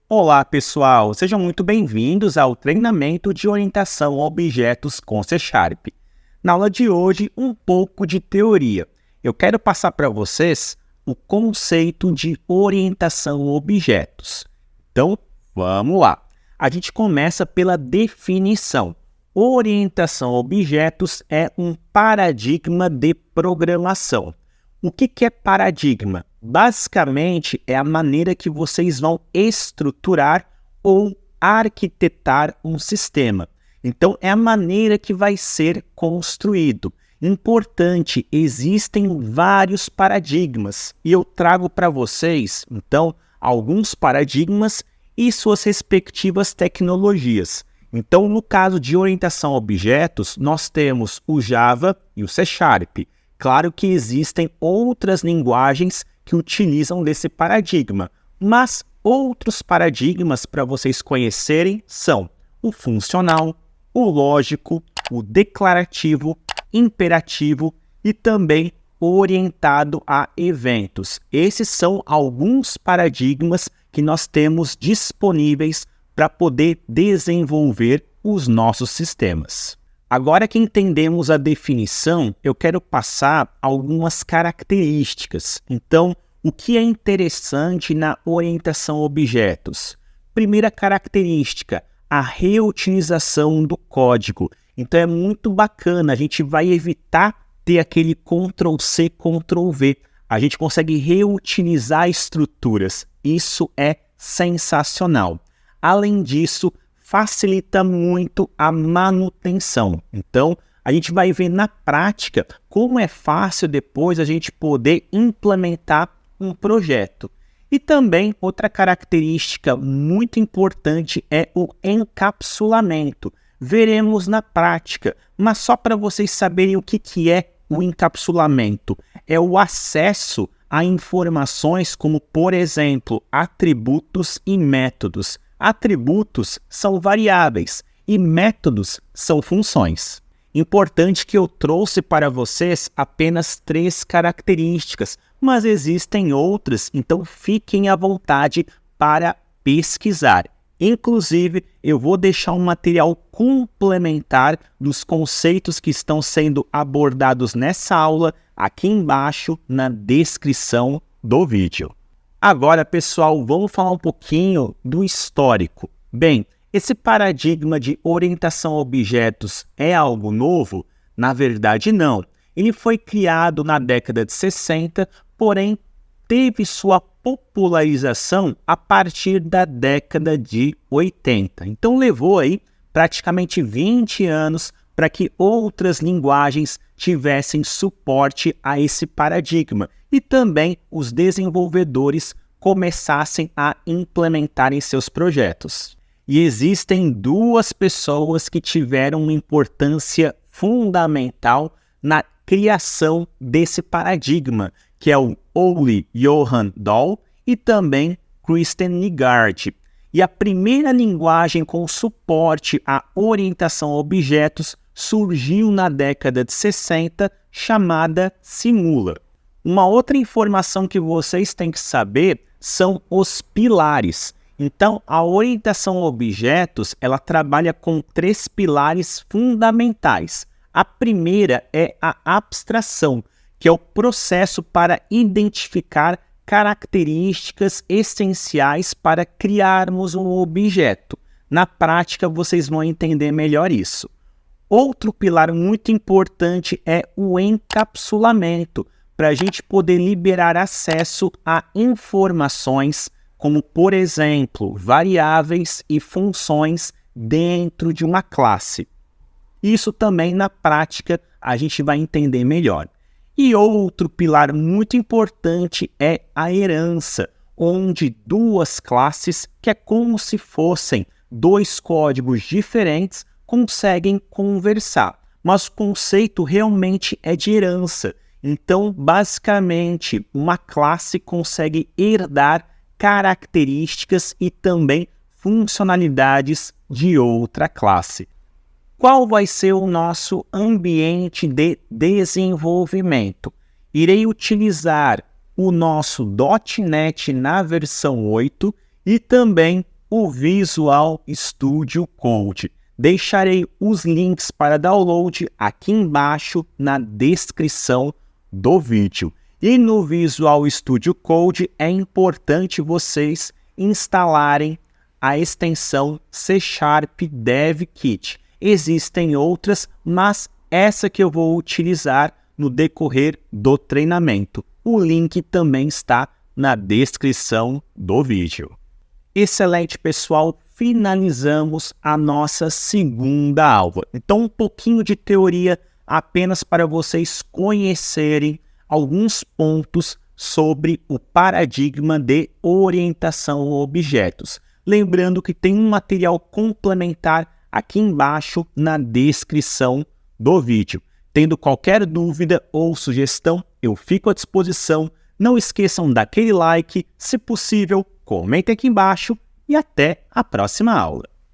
Olá, pessoal! Sejam muito bem-vindos ao treinamento de orientação a objetos com C#. Na aula de hoje, um pouco de teoria. Eu quero passar para vocês o conceito de orientação a objetos. Então, vamos lá! A gente começa pela definição. Orientação a objetos é um paradigma de programação. O que é paradigma? Basicamente, é a maneira que vocês vão estruturar ou arquitetar um sistema. Então, é a maneira que vai ser construído. Importante, existem vários paradigmas e eu trago para vocês, então, alguns paradigmas e suas respectivas tecnologias. Então, no caso de orientação a objetos, nós temos o Java e o C#. Claro que existem outras linguagens que utilizam desse paradigma, mas outros paradigmas para vocês conhecerem são o funcional, o lógico, o declarativo, imperativo e também orientado a eventos. Esses são alguns paradigmas que nós temos disponíveis para poder desenvolver os nossos sistemas. Agora que entendemos a definição, eu quero passar algumas características. Então, o que é interessante na orientação a objetos? Primeira característica, a reutilização do código. Então, é muito bacana, a gente vai evitar ter aquele Ctrl+C, Ctrl+V. A gente consegue reutilizar estruturas. Isso é sensacional. Além disso, facilita muito a manutenção. Então, a gente vai ver na prática como é fácil depois a gente poder implementar um projeto. E também outra característica muito importante é o encapsulamento. Veremos na prática, mas só para vocês saberem o que é o encapsulamento. É o acesso a informações como, por exemplo, atributos e métodos. Atributos são variáveis e métodos são funções. Importante que eu trouxe para vocês apenas 3 características, mas existem outras, então fiquem à vontade para pesquisar. Inclusive, eu vou deixar um material complementar dos conceitos que estão sendo abordados nessa aula aqui embaixo na descrição do vídeo. Agora, pessoal, vamos falar um pouquinho do histórico. Bem, esse paradigma de orientação a objetos é algo novo? Na verdade, não. Ele foi criado na década de 60, porém teve sua popularização a partir da década de 80. Então, levou aí praticamente 20 anos para que outras linguagens tivessem suporte a esse paradigma e também os desenvolvedores começassem a implementar em seus projetos. E existem 2 pessoas que tiveram uma importância fundamental na criação desse paradigma, que é o Ole Johan Dahl e também Christian Nygaard. E a primeira linguagem com suporte à orientação a objetos surgiu na década de 60, chamada Simula. Uma outra informação que vocês têm que saber são os pilares. Então, a orientação a objetos, ela trabalha com 3 pilares fundamentais. A primeira é a abstração, que é o processo para identificar características essenciais para criarmos um objeto. Na prática, vocês vão entender melhor isso. Outro pilar muito importante é o encapsulamento, para a gente poder liberar acesso a informações, como, por exemplo, variáveis e funções dentro de uma classe. Isso também, na prática, a gente vai entender melhor. E outro pilar muito importante é a herança, onde 2 classes, que é como se fossem 2 códigos diferentes, conseguem conversar. Mas o conceito realmente é de herança. Então, basicamente, uma classe consegue herdar características e também funcionalidades de outra classe. Qual vai ser o nosso ambiente de desenvolvimento? irei utilizar o nosso .NET na versão 8 e também o Visual Studio Code. Deixarei os links para download aqui embaixo na descrição do vídeo. E no Visual Studio Code é importante vocês instalarem a extensão C# Dev Kit. Existem outras, mas essa que eu vou utilizar no decorrer do treinamento. O link também está na descrição do vídeo. Excelente, pessoal! Finalizamos a nossa segunda aula. Então, um pouquinho de teoria apenas para vocês conhecerem alguns pontos sobre o paradigma de orientação a objetos. Lembrando que tem um material complementar aqui embaixo na descrição do vídeo. Tendo qualquer dúvida ou sugestão, eu fico à disposição. Não esqueçam daquele like, se possível, comentem aqui embaixo e até a próxima aula.